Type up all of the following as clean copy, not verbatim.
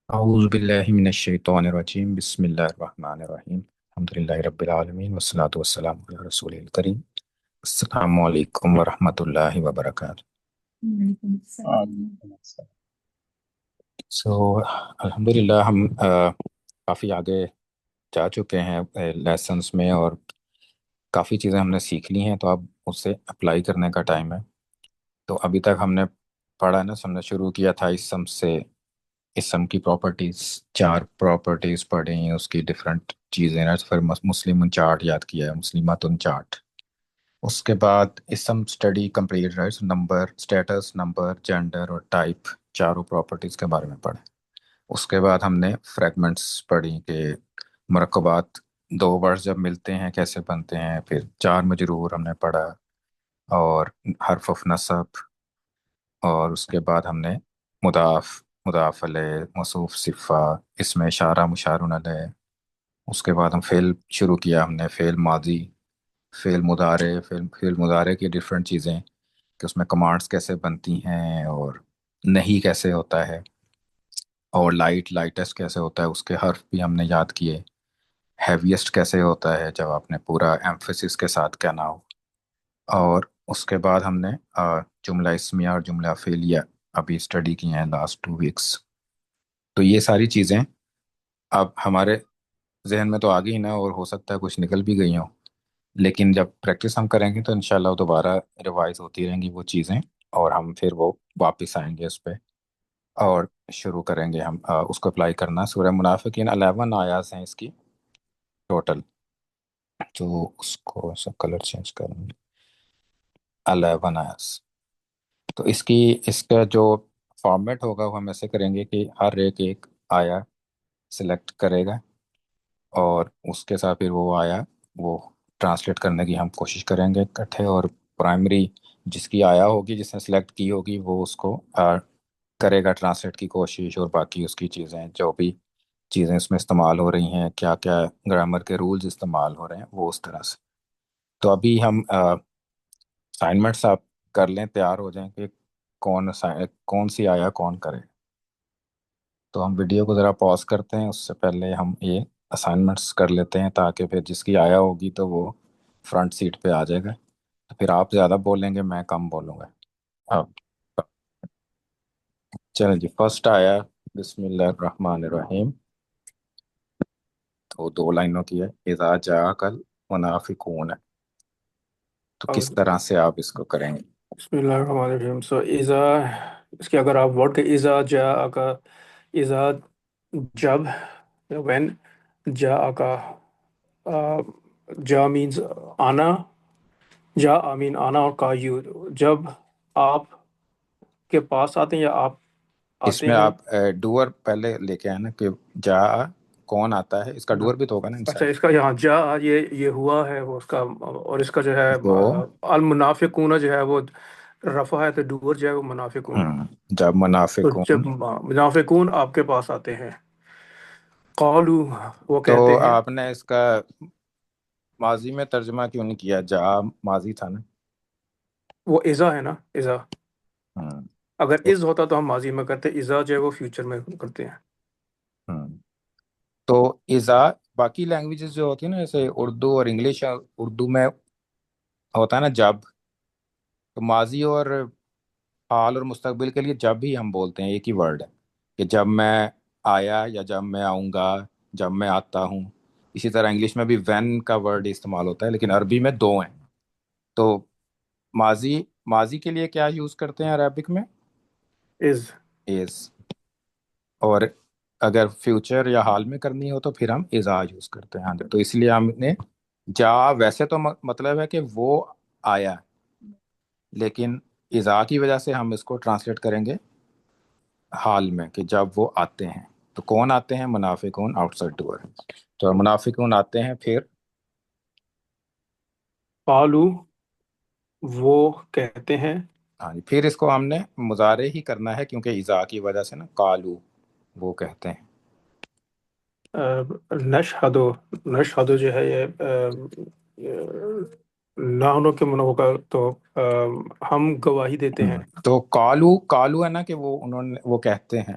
أعوذ بالله من الشيطان الرجيم بسم الله الرحمن الرحيم الحمد لله رب العالمين والصلاة والسلام على رسوله الكريم السلام عليكم ورحمة الله وبركاته. وعلیکم السلام. سو الحمدللہ ہم کافی آگے جا چکے ہیں لیسنس میں، اور کافی چیزیں ہم نے سیکھ لی ہیں، تو اب اسے اپلائی کرنے کا ٹائم ہے. تو ابھی تک ہم نے پڑھا نا، ہم نے شروع کیا تھا اسم سے. اسم کی پراپرٹیز، 4 پراپرٹیز پڑھی ہیں، اس کی ڈفرینٹ چیزیں نا. پھر مسلم چارٹ یاد کیا ہے، مسلمات چارٹ. اس کے بعد اسم study complete, right. Number, status, number, gender اور ٹائپ، چاروں پراپرٹیز کے بارے میں پڑھیں. اس کے بعد ہم نے فریگمنٹس پڑھی کہ مرکبات، 2 ورڈز جب ملتے ہیں کیسے بنتے ہیں. پھر 4 مجرور ہم نے پڑھا، اور حرف آف نصب. اور اس کے بعد ہم نے مضاف، مضاف علیہ، موصوف، صفہ، اسم اشارہ، مشار علیہ. اس کے بعد ہم فعل شروع کیا، ہم نے فعل ماضی، فعل مضارع. فعل مضارع کی ڈفرینٹ چیزیں کہ اس میں کمانڈس کیسے بنتی ہیں، اور نہیں کیسے ہوتا ہے، اور لائٹسٹ کیسے ہوتا ہے. اس کے حرف بھی ہم نے یاد کیے. ہیویسٹ کیسے ہوتا ہے جب آپ نے پورا ایمفیسس کے ساتھ کہنا ہو. اور اس کے بعد ہم نے جملہ اسمیہ اور جملہ فعلیہ ابھی اسٹڈی کی ہیں لاسٹ 2 ویکس. تو یہ ساری چیزیں اب ہمارے ذہن میں تو آ گئی نا، اور ہو سکتا ہے کچھ نکل بھی گئی ہوں، لیکن جب پریکٹس ہم کریں گے تو انشاءاللہ دوبارہ ریوائز ہوتی رہیں گی وہ چیزیں، اور ہم پھر وہ واپس آئیں گے اس پہ، اور شروع کریں گے ہم اس کو اپلائی کرنا. سورہ منافقین 11 آیات ہیں اس کی ٹوٹل. تو اس کو ایسا کلر چینج کریں گے، 11 آیات. تو اس کا جو فارمیٹ ہوگا وہ ہم ایسے کریں گے کہ ہر ایک آیا سلیکٹ کرے گا، اور اس کے ساتھ پھر وہ آیا وہ ٹرانسلیٹ کرنے کی ہم کوشش کریں گے اکٹھے. اور پرائمری جس کی آیا ہوگی، جس نے سلیکٹ کی ہوگی، وہ اس کو کرے گا ٹرانسلیٹ کی کوشش. اور باقی اس کی چیزیں، جو بھی چیزیں اس میں استعمال ہو رہی ہیں، کیا کیا گرامر کے رولز استعمال ہو رہے ہیں، وہ اس طرح سے. تو ابھی ہم اسائنمنٹس آپ کر لیں، تیار ہو جائیں کہ کون سی آیا کون کرے. تو ہم ویڈیو کو ذرا پاز کرتے ہیں، اس سے پہلے ہم یہ اسائنمنٹس کر لیتے ہیں، تاکہ پھر جس کی آیا ہوگی تو وہ فرنٹ سیٹ پہ آ جائے گا. تو پھر آپ زیادہ بولیں گے، میں کم بولوں گا. اب چلیں جی، فرسٹ آیا بسم اللہ الرحمن الرحیم. تو 2 لائنوں کی ہے. اذا جاءک المنافقون. تو کس طرح سے آپ اس کو کریں گے؟ بسم اللہ الرحمن الرحیم. سو ایزا، اس کے اگر آپ ورڈ کے ایزا جا کا، ایزا جب، وین، جا کا، جا مینز آنا، جا آمین آنا، اور کا یو جب آپ کے پاس آتے ہیں یا آپ اس آتے میں ہیں. آپ ڈور پہلے لے کے آئے نا، کہ جا کون آتا ہے، اس کا ڈور بھی تو ہوگا نا اچھا، انسائڈ. اس کا یہاں جا یہ ہوا ہے وہ اس کا، اور اس کا جو ہے وہ المنافقون جو ہے وہ رفع ہے، تو ڈور جو ہے وہ منافقون. جب تو منافقون. جب منافقون آپ کے پاس آتے ہیں، قالو وہ تو کہتے ہیں. آپ نے اس کا ماضی میں ترجمہ کیوں نہیں کیا؟ جا ماضی تھا نا. وہ ازا ہے نا، ازا. ہوں، اگر تو از ہوتا تو ہم ماضی میں کرتے، ازا جو ہے وہ فیوچر میں کرتے ہیں. ہوں، تو اذا باقی لینگویجز جو ہوتی ہیں نا، جیسے اردو اور انگلش، اردو میں ہوتا ہے نا جب، تو ماضی اور حال اور مستقبل کے لیے جب ہی ہم بولتے ہیں، ایک ہی ورڈ ہے، کہ جب میں آیا یا جب میں آؤں گا، جب میں آتا ہوں. اسی طرح انگلش میں بھی وین کا ورڈ استعمال ہوتا ہے، لیکن عربی میں 2 ہیں. تو ماضی کے لیے کیا یوز کرتے ہیں عربک میں؟ از. از. اور اگر فیوچر یا حال میں کرنی ہو تو پھر ہم ازا یوز کرتے ہیں. ہاں جی، تو اس لیے ہم نے جا ویسے تو مطلب ہے کہ وہ آیا، لیکن ازا کی وجہ سے ہم اس کو ٹرانسلیٹ کریں گے حال میں، کہ جب وہ آتے ہیں. تو کون آتے ہیں؟ منافقون آؤٹ سائڈ ڈور. تو منافقون آتے ہیں، پھر قالو وہ کہتے ہیں. ہاں جی، پھر اس کو ہم نے مضارع ہی کرنا ہے، کیونکہ ازا کی وجہ سے نا، قالو وہ کہتے ہیں. نشہدو، نشہدو جو ہے یہ نحنو کے منع ہوگا، تو ہم گواہی دیتے ہیں. تو قالو، قالو ہے نا کہ وہ انہوں نے وہ کہتے ہیں.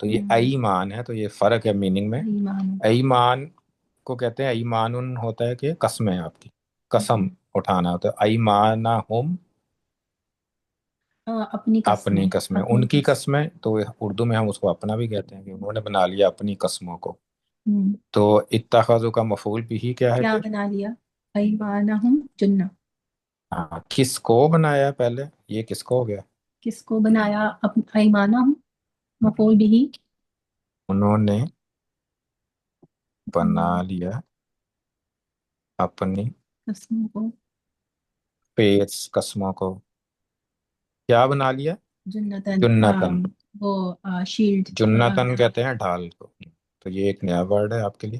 تو یہ ایمان ہے، تو یہ فرق ہے میننگ میں۔ ایمان ایمان کو کہتے ہیں ایمان ہوتا ہے کہ قسمیں آپ کی، قسم اٹھانا ہوتا ہے۔ ایمانہم اپنی قسمیں، اپنی قسمیں، ان کی قسمیں، تو اردو میں ہم اس کو اپنا بھی کہتے ہیں کہ انہوں نے بنا لیا اپنی قسموں کو۔ تو اتخذوا کا مفعول بھی کیا ہے کیا پھر؟ بنا لیا؟ ایمانہم جنہ۔ ہاں، کس کو بنایا پہلے، یہ کس کو ہو گیا؟ کس کو بنایا؟ ایمانہم مفعول بھی، انہوں نے بنا لیا اپنی قسموں کو، پیس قسموں کو، کیا بنا لیا؟ جنتن، جنتن۔ وہ شیلڈ۔ جنتن کہتے ہیں ڈھال کو۔ تو یہ ایک نیا ورڈ ہے آپ کے لیے،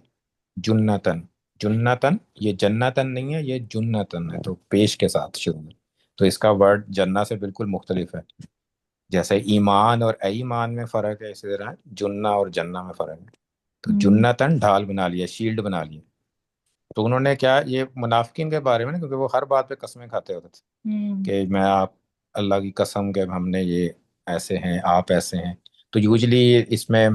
جنتن۔ جنتن، یہ جنتن نہیں ہے، یہ جنتن ہے، تو پیش کے ساتھ شروع میں، تو اس کا ورڈ جنہ سے بالکل مختلف ہے۔ جیسے ایمان اور ایمان میں فرق ہے، اسی طرح جنہ اور جنہ میں فرق ہے۔ تو جنتن ڈھال بنا لیا، شیلڈ بنا لیا۔ تو انہوں نے کیا، یہ منافقین کے بارے میں نا، کیونکہ وہ ہر بات پہ قسمیں کھاتے ہوتے تھے کہ میں آپ اللہ کی قسم کہ ہم نے یہ ایسے ہیں، آپ ایسے ہیں۔ تو یوزلی اس میں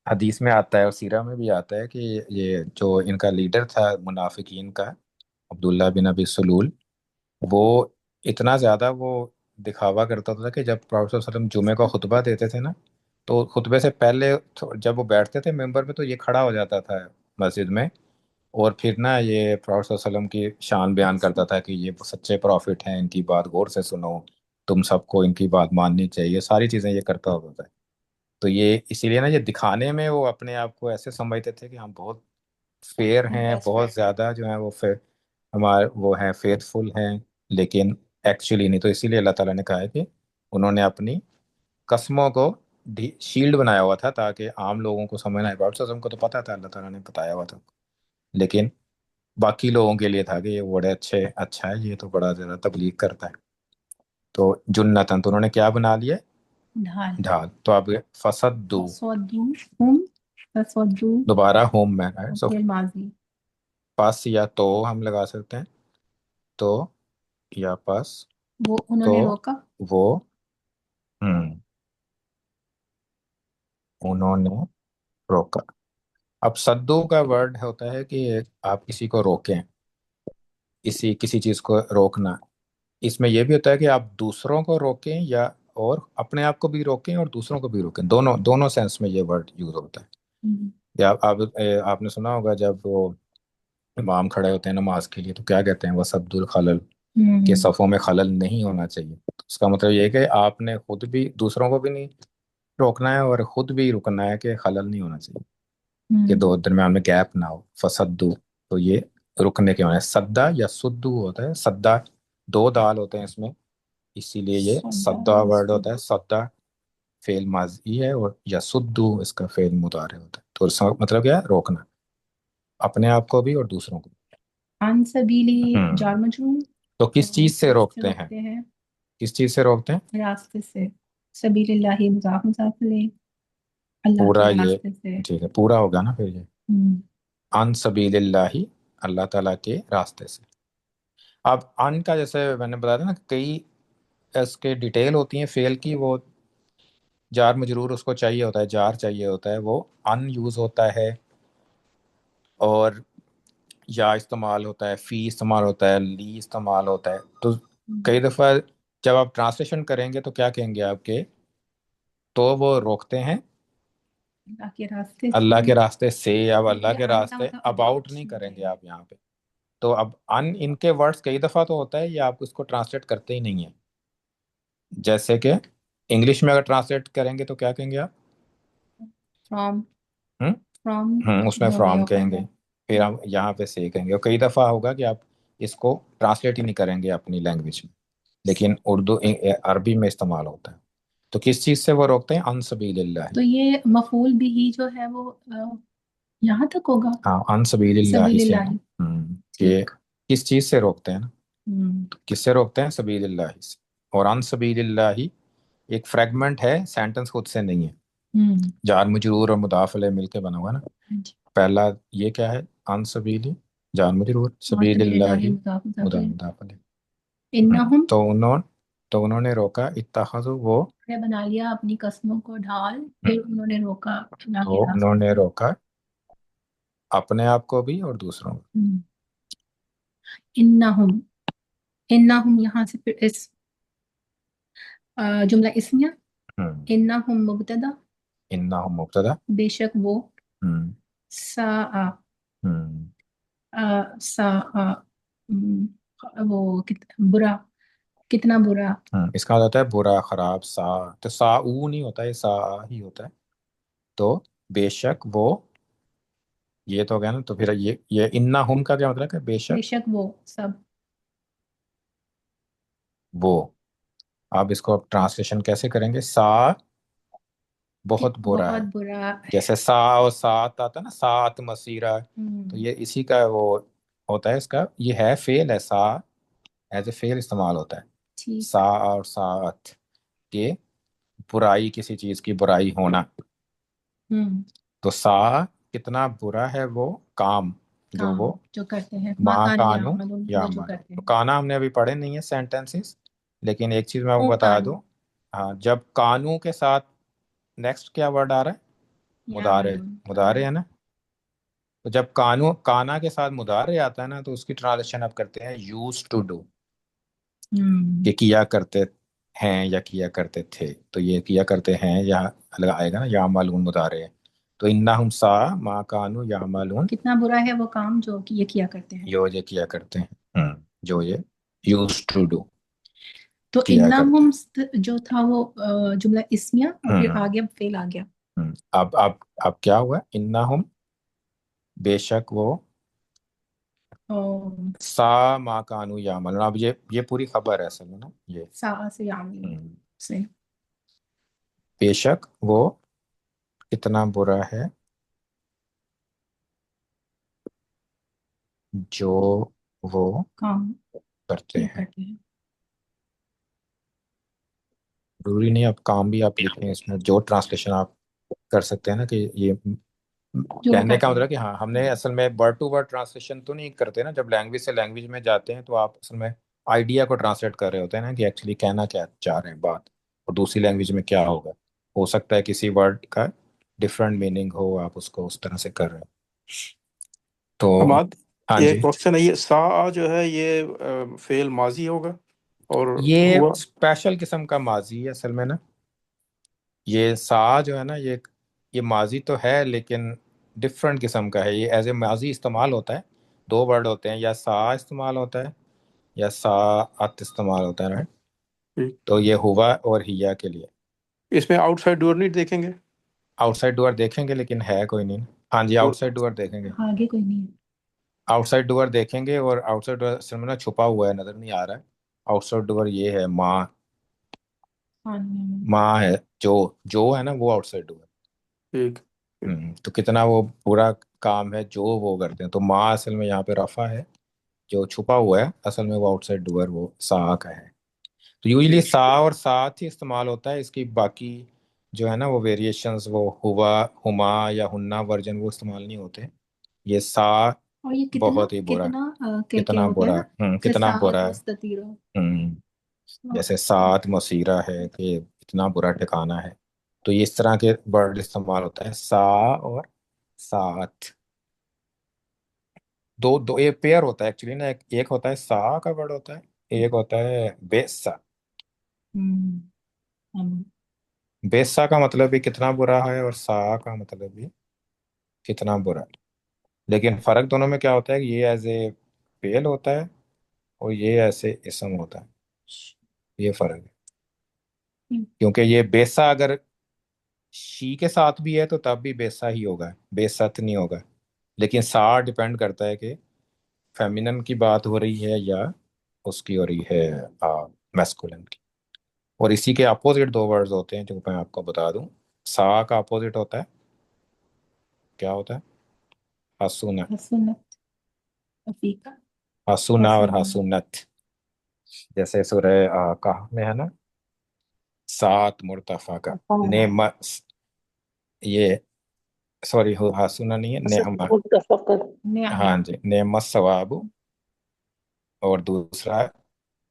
حدیث میں آتا ہے اور سیرہ میں بھی آتا ہے کہ یہ جو ان کا لیڈر تھا منافقین کا، عبداللہ بن ابی سلول، وہ اتنا زیادہ وہ دکھاوا کرتا تھا کہ جب پروفیسر صلی اللہ علیہ وسلم جمعے کا خطبہ دیتے تھے نا، تو خطبے سے پہلے جب وہ بیٹھتے تھے ممبر پہ، تو یہ کھڑا ہو جاتا تھا مسجد میں، اور پھر نا یہ پروفیسر صلی اللہ علیہ وسلم کی شان بیان کرتا تھا کہ یہ سچے پروفٹ ہیں، ان کی بات غور سے سنو، تم سب کو ان کی بات ماننی چاہیے، ساری چیزیں یہ کرتا ہوتا ہے۔ تو یہ اسی لیے نا، یہ دکھانے میں وہ اپنے آپ کو ایسے سمجھتے تھے کہ ہم بہت فیئر ہیں، بہت زیادہ جو ہیں وہ ہمارے وہ ہیں فیتھ فل ہیں، لیکن ایکچولی نہیں۔ تو اسی لیے اللہ تعالیٰ نے کہا ہے کہ انہوں نے اپنی قسموں کو شیلڈ بنایا ہوا تھا تاکہ عام لوگوں کو سمجھنا ہے۔ پروفیسر صلی اللہ علیہ وسلم کو تو پتا تھا، اللہ تعالیٰ نے بتایا ہوا تھا، لیکن باقی لوگوں کے لیے تھا کہ یہ بڑے اچھا ہے، یہ تو بڑا زیادہ تبلیغ کرتا ہے۔ تو جنتن، تو انہوں نے کیا بنا لیا؟ ڈھال۔ ڈھال۔ تو اب فصدو، فصدو دوبارہ ہوم میں ہے، سو فعل ماضی، پس یا تو ہم لگا سکتے ہیں، تو یا پس، وہ انہوں تو نے روکا، وہ انہوں نے روکا۔ اب سدو کا ورڈ ہوتا ہے کہ آپ کسی کو روکیں، کسی چیز کو روکنا۔ اس میں یہ بھی ہوتا ہے کہ آپ دوسروں کو روکیں، یا اور اپنے آپ کو بھی روکیں اور دوسروں کو بھی روکیں، دونوں سینس میں یہ ورڈ یوز ہوتا ہے۔ یا آپ نے سنا ہوگا جب وہ امام کھڑے ہوتے ہیں نماز کے لیے تو کیا کہتے ہیں، وہ سد الخلل، کہ صفوں میں خلل نہیں ہونا چاہیے۔ تو اس کا مطلب یہ ہے کہ آپ نے خود بھی دوسروں کو بھی نہیں روکنا ہے اور خود بھی رکنا ہے کہ خلل نہیں ہونا چاہیے، کہ دو درمیان میں گیپ نہ ہو۔ فسدو، تو یہ رکنے کے معنی سدا یا سدو ہوتا ہے، سدا دو دال ہوتے ہیں اس میں، اسی لیے یہ سدا ورڈ ہوتا ہے۔ سدا فعل ماضی ہے اور یا سدو اس کا فعل مضارع ہوتا ہے۔ تو اس کا مطلب کیا ہے، روکنا، اپنے آپ کو بھی اور دوسروں کو بھی۔ عن سبیلی جار مجرور، تو کس چیز سے روکتے ہیں؟ کس چیز سے روکتے ہیں؟ راستے سے، سبیل اللہ مضاف مضاف الیہ، اللہ پورا کے یہ راستے سے۔ ٹھیک ہے، پورا ہوگا نا پھر یہ ان سبیل اللہ، اللہ تعالیٰ کے راستے سے۔ اب ان کا جیسے میں نے بتایا تھا نا، کئی اس کے ڈیٹیل ہوتی ہیں فعل کی، وہ جار مجرور اس کو چاہیے ہوتا ہے، جار چاہیے ہوتا ہے، وہ ان یوز ہوتا ہے، اور یا استعمال ہوتا ہے، فی استعمال ہوتا ہے، لی استعمال ہوتا ہے۔ تو کئی دفعہ جب آپ ٹرانسلیشن کریں گے تو کیا کہیں گے آپ کے، تو وہ روکتے ہیں اللہ کے راستے سے، اللہ کے راستے سے، اب اللہ یہ کے ان کا راستے مطلب اباؤٹ نہیں کریں گے آپ یہاں پہ۔ تو اب ان کے ورڈز کئی دفعہ تو ہوتا ہے یہ آپ اس کو ٹرانسلیٹ کرتے ہی نہیں ہیں، جیسے کہ انگلش میں اگر ٹرانسلیٹ کریں گے تو کیا کہیں گے آپ؟ فرام، ہم فرام اس میں فرام کہیں گے، پھر ہم یہاں پہ سے کہیں گے، اور کئی دفعہ ہوگا کہ آپ اس کو ٹرانسلیٹ ہی نہیں کریں گے اپنی لینگویج میں، لیکن عربی میں استعمال ہوتا ہے۔ تو کس چیز سے وہ روکتے ہیں؟ ان سبیل اللہ۔ تو یہ مفعول بھی جو ہے وہ یہاں تک ہوگا، ہاں، ان سبیل اللہ سبیل سے اللہ، کہ کس چیز سے روکتے ہیں نا، ہم، کس سے روکتے ہیں؟ سبیل اللہ سے۔ اور ان سبیل اللہ ایک فریگمنٹ ہے، سینٹنس خود سے نہیں ہے، جار مجرور اور مضاف الیہ مل کے بنا ہوا ہے نا۔ پہلا یہ کیا ہے، ان سبیلی جار مجرور، سبیل اللہ مضاف مضاف الیہ، مضاف الیہ۔ انہم تو انہوں تو انہوں نے روکا، اتخذوا وہ، نے بنا لیا اپنی قسموں کو ڈھال، پھر انہوں نے روکا اللہ کے تو راستے انہوں نے سے۔ روکا اپنے آپ کو بھی اور دوسروں کو۔ انہم، انہم یہاں سے پھر اس جملہ اسمیہ، ہم، انہم مبتدا، انہم مبتدا، بے شک وہ، ہم، سا ہم، سا وہ برا، کتنا برا، اس کا ہوتا ہے برا، خراب، سا، تو ساؤ نہیں ہوتا، یہ سا ہی ہوتا ہے۔ تو بے شک وہ، یہ تو ہو گیا نا، تو پھر یہ انہم کا کیا مطلب ہے؟ بے بے شک شک وہ سب، وہ۔ آپ اس کو ٹرانسلیشن کیسے کریں گے؟ سا بہت برا ہے، بہت برا ہے۔ جیسے سا اور سات آتا ہے نا، سات مسیرہ، تو یہ اسی کا وہ ہوتا ہے، اس کا یہ ہے فعل ہے، سا ایز اے فعل استعمال ہوتا ہے، ٹھیک، سا اور سات، یہ برائی، کسی چیز کی برائی ہونا۔ تو سا کتنا برا ہے وہ کام جو کام وہ جو کرتے ہیں، ما ماکان کانو یعملون، وہ جو یعمل، کرتے تو ہیں، کانا ہم نے ابھی پڑھے نہیں ہیں سینٹینسز، لیکن ایک چیز میں آپ کو او بتا کانو دوں، ہاں، جب کانو کے ساتھ نیکسٹ کیا ورڈ آ رہا ہے؟ مضارع، یعملون، مضارع ہے نا، تو جب کانا کے ساتھ مضارع آتا ہے نا، تو اس کی ٹرانسلیشن آپ کرتے ہیں یوز ٹو ڈو، کہ کیا کرتے ہیں یا کیا کرتے تھے، تو یہ کیا کرتے ہیں یا الگ آئے گا نا، یعملون مضارع ہے، تو انہم سا ما کانو یعملون، کتنا برا ہے وہ کام جو کہ یہ کیا کرتے ہیں۔ یہ کیا کرتے ہیں، جو یہ یوز ٹو ڈو تو کیا کرتے انہم جو تھا وہ جملہ اسمیہ اور ہیں۔ پھر آگے فعل آ گیا۔ اب کیا ہوا؟ انہم بے شک وہ، سا ما کانو یعملون، اب یہ پوری خبر ہے اصل میں نا، یہ سا سے یعملون ہم، سے، بے شک وہ اتنا برا ہے جو وہ کام کرتے کیا ہیں۔ کرتے ہیں۔ ضروری نہیں آپ کام بھی آپ لکھیں اس میں، جو ٹرانسلیشن آپ کر سکتے ہیں نا، کہ یہ جو وہ کہنے کا کرتے ہیں۔ مطلب کہ ہاں، ہم نے اصل میں ورڈ ٹو ورڈ ٹرانسلیشن تو نہیں کرتے نا، جب لینگویج سے لینگویج میں جاتے ہیں تو آپ اصل میں آئیڈیا کو ٹرانسلیٹ کر رہے ہوتے ہیں نا، کہ ایکچولی کہنا کیا چاہ رہے ہیں بات، اور دوسری لینگویج میں کیا ہوگا، ہو سکتا ہے کسی ورڈ کا ڈفرینٹ میننگ ہو، آپ اس کو اس طرح سے کر رہے ہیں۔ تو حماد، ہاں یہ جی، کوشچن ہے، یہ سا جو ہے یہ فعل ماضی ہوگا اور یہ ہوا؟ اسپیشل قسم کا ماضی ہے اصل میں نا، یہ سا جو ہے نا، یہ ماضی تو ہے لیکن ڈفرینٹ قسم کا ہے، یہ ایز اے ماضی استعمال ہوتا ہے، دو ورڈ ہوتے ہیں، یا سا استعمال ہوتا ہے یا ساعت استعمال ہوتا ہے، رائٹ؟ ٹھیک، تو یہ ہوا اور ہیا کے لیے، اس میں آؤٹ سائڈ ڈور نہیں دیکھیں گے؟ آؤٹ سائڈ ڈور دیکھیں گے لیکن ہے کوئی نہیں۔ ہاں جی، تو آؤٹ سائڈ ڈور دیکھیں گے، آگے کوئی نہیں ہے۔ آؤٹ سائڈ ڈور دیکھیں گے، اور آؤٹ سائڈ ڈور اصل میں نا چھپا ہوا ہے، نظر نہیں آ رہا ہے، آؤٹ سائڈ ڈور یہ ہے ماں، ہاں ماں ہے، جو ہے نا وہ آؤٹ سائڈ ڈور، ٹھیک، تو کتنا وہ برا کام ہے جو وہ کرتے ہیں، تو ماں اصل میں یہاں پہ رفع ہے، جو چھپا ہوا ہے اصل میں وہ آؤٹ سائڈ ڈور وہ سا کا ہے۔ تو یوزلی ٹھیک، سا اور ساتھ ہی استعمال ہوتا ہے، اس کی باقی جو ہے نا وہ ویریشنز، وہ ہوا، ہما یا ہننا ورژن وہ استعمال نہیں ہوتے، یہ سا اور یہ کتنا بہت ہی برا، کتنا کیا کتنا ہوتا ہے برا، نا، جیسے کتنا ساعت برا ہے، مستطیرہ، جیسے سات مسیرہ ہے کہ اتنا برا ٹھکانہ ہے، تو یہ اس طرح کے ورڈ استعمال ہوتا ہے، سا اور سات، دو ایک پیئر ہوتا ہے ایکچولی نا، ایک ہوتا ہے سا کا ورڈ ہوتا ہے، ایک ہوتا ہے بیسا۔ بیسا کا مطلب بھی کتنا برا ہے، اور سا کا مطلب بھی کتنا برا ہے، لیکن فرق دونوں میں کیا ہوتا ہے کہ یہ ایز اے فعل ہوتا ہے اور یہ ایسے اسم ہوتا ہے، یہ فرق ہے، کیونکہ یہ بیسا اگر شی کے ساتھ بھی ہے تو تب بھی بیسا ہی ہوگا، بیست نہیں ہوگا، لیکن سا ڈپینڈ کرتا ہے کہ فیمینن کی بات ہو رہی ہے یا اس کی ہو رہی ہے میسکولن کی، اور اسی کے اپوزٹ دو ورڈز ہوتے ہیں جو میں آپ کو بتا دوں، سا کا اپوزٹ ہوتا ہے، کیا ہوتا ہے؟ حسونا، حسنت، رفیقہ، حسونا اور حسن، حسونت، جیسے سورہ کہف میں ہے نا، سات مرتفع کا نعمت، یہ سوری حسونا نہیں ہے، نعمت، نعمہ، ہاں جی، نعمت ثواب، اور دوسرا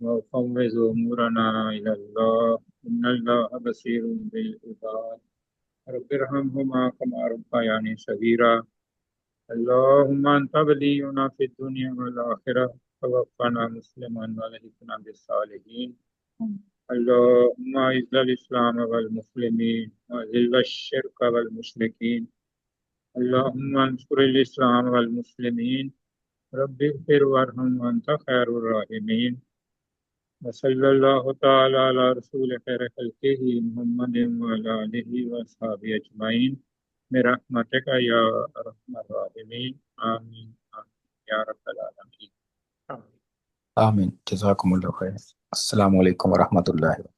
وفوض أمورنا إلى الله إن الله بصير بالعباد رب ارحمهما كما ربياني صغيرا اللهم أنت ولينا في الدنيا والآخرة توفنا مسلما والحقنا بالصالحين اللهم أعز الإسلام والمسلمين وأذل الشرك والمشركين اللهم انصر الإسلام والمسلمين رب اغفر وارحم وأنت خير الراحمين وصلى الله تعالى على رسول خير خلقه محمد وعلى آله وأصحابه أجمعين برحمتك يا أرحم الراحمين آمين آمين يا رب العالمين آمین، جزاکم اللہ خیر، السلام علیکم ورحمۃ اللہ۔